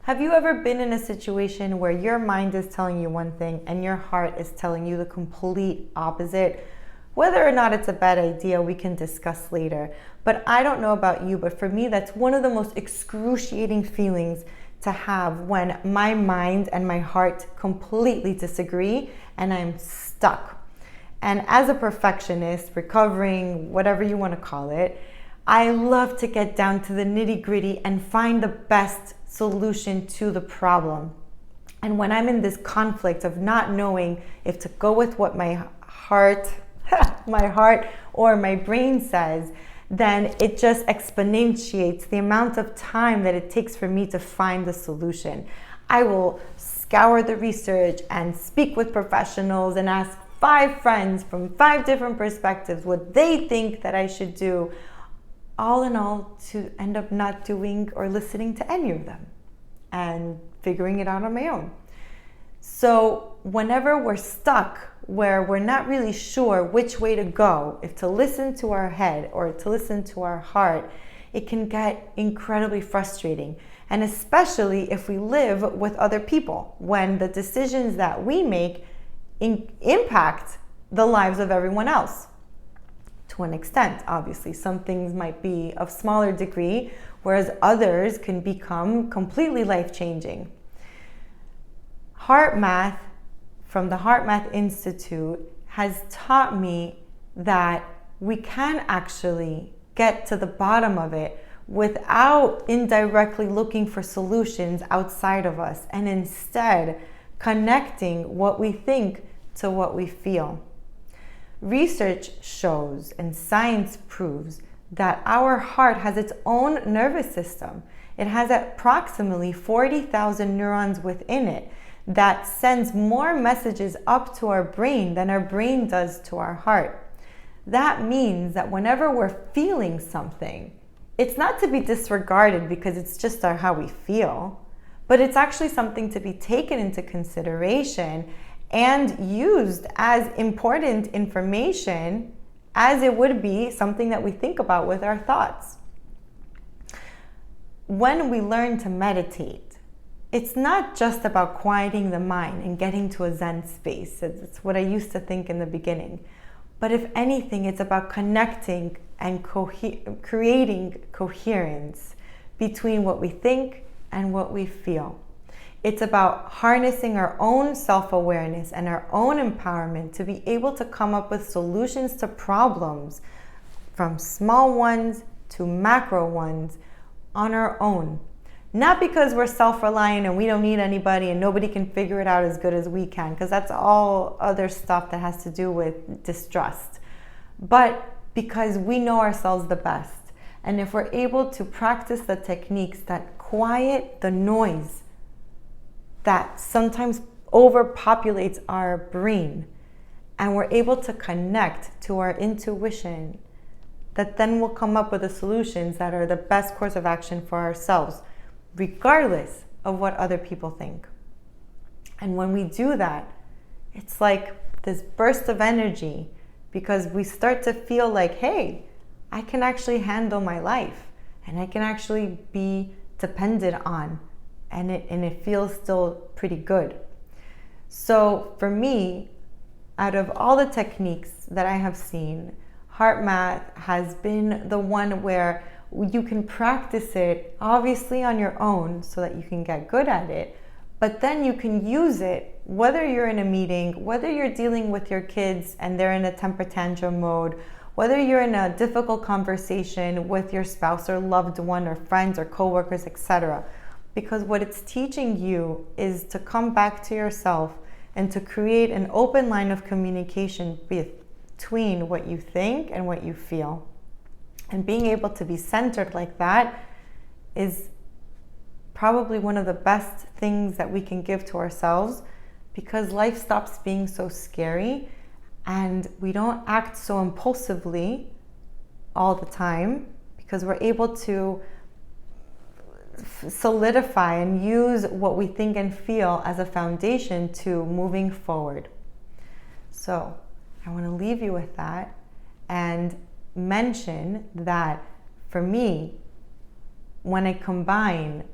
Have you ever been in a situation where your mind is telling you one thing and your heart is telling you the complete opposite? Whether or not it's a bad idea, we can discuss later. But I don't know about you, but for me, that's one of the most excruciating feelings to have, when my mind and my heart completely disagree and I'm stuck. And as a perfectionist, recovering, whatever you want to call it, I love to get down to the nitty-gritty and find the best solution to the problem. And when I'm in this conflict of not knowing if to go with what my heart or my brain says, then it just exponentiates the amount of time that it takes for me to find the solution. I will scour the research and speak with professionals and ask 5 friends from 5 different perspectives what they think that I should do, all in all to end up not doing or listening to any of them and figuring it out on my own. So whenever we're stuck, where we're not really sure which way to go, if to listen to our head or to listen to our heart, it can get incredibly frustrating. And especially if we live with other people, when the decisions that we make impact the lives of everyone else. To an extent, obviously. Some things might be of smaller degree, whereas others can become completely life-changing. HeartMath from the HeartMath Institute has taught me that we can actually get to the bottom of it without indirectly looking for solutions outside of us, and instead connecting what we think to what we feel. Research shows and science proves that our heart has its own nervous system. It has approximately 40,000 neurons within it that sends more messages up to our brain than our brain does to our heart. That means that whenever we're feeling something, it's not to be disregarded because it's just how we feel, but it's actually something to be taken into consideration and used as important information as it would be something that we think about with our thoughts. When we learn to meditate, it's not just about quieting the mind and getting to a Zen space. It's what I used to think in the beginning. But if anything, it's about connecting and creating coherence between what we think and what we feel. It's about harnessing our own self-awareness and our own empowerment to be able to come up with solutions to problems, from small ones to macro ones, on our own. Not because we're self-reliant and we don't need anybody and nobody can figure it out as good as we can, because that's all other stuff that has to do with distrust. But because we know ourselves the best. And if we're able to practice the techniques that quiet the noise that sometimes overpopulates our brain, and we're able to connect to our intuition, that then we'll come up with the solutions that are the best course of action for ourselves, regardless of what other people think. And when we do that, it's like this burst of energy, because we start to feel like, hey, I can actually handle my life and I can actually be dependent on, and it feels still pretty good. So for me, out of all the techniques that I have seen, HeartMath has been the one where you can practice it obviously on your own so that you can get good at it, but then you can use it whether you're in a meeting, whether you're dealing with your kids and they're in a temper tantrum mode, whether you're in a difficult conversation with your spouse or loved one or friends or coworkers, etc. Because what it's teaching you is to come back to yourself and to create an open line of communication between what you think and what you feel. And being able to be centered like that is probably one of the best things that we can give to ourselves, because life stops being so scary and we don't act so impulsively all the time, because we're able to solidify and use what we think and feel as a foundation to moving forward. So I want to leave you with that and mention that for me, when I combine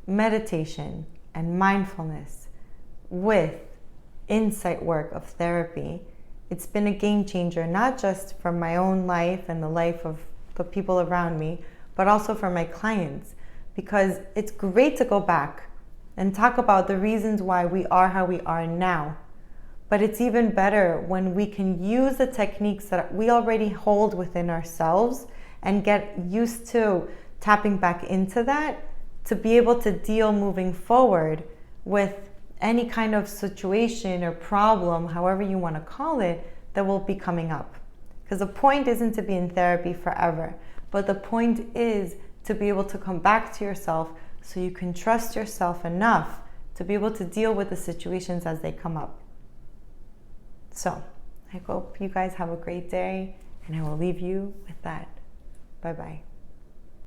meditation and mindfulness with insight work of therapy, it's been a game changer, not just for my own life and the life of the people around me, but also for my clients. Because it's great to go back and talk about the reasons why we are how we are now. But it's even better when we can use the techniques that we already hold within ourselves and get used to tapping back into that to be able to deal moving forward with any kind of situation or problem, however you want to call it, that will be coming up. Because the point isn't to be in therapy forever, but the point is to be able to come back to yourself so you can trust yourself enough to be able to deal with the situations as they come up. So, I hope you guys have a great day, and I will leave you with that. Bye-bye.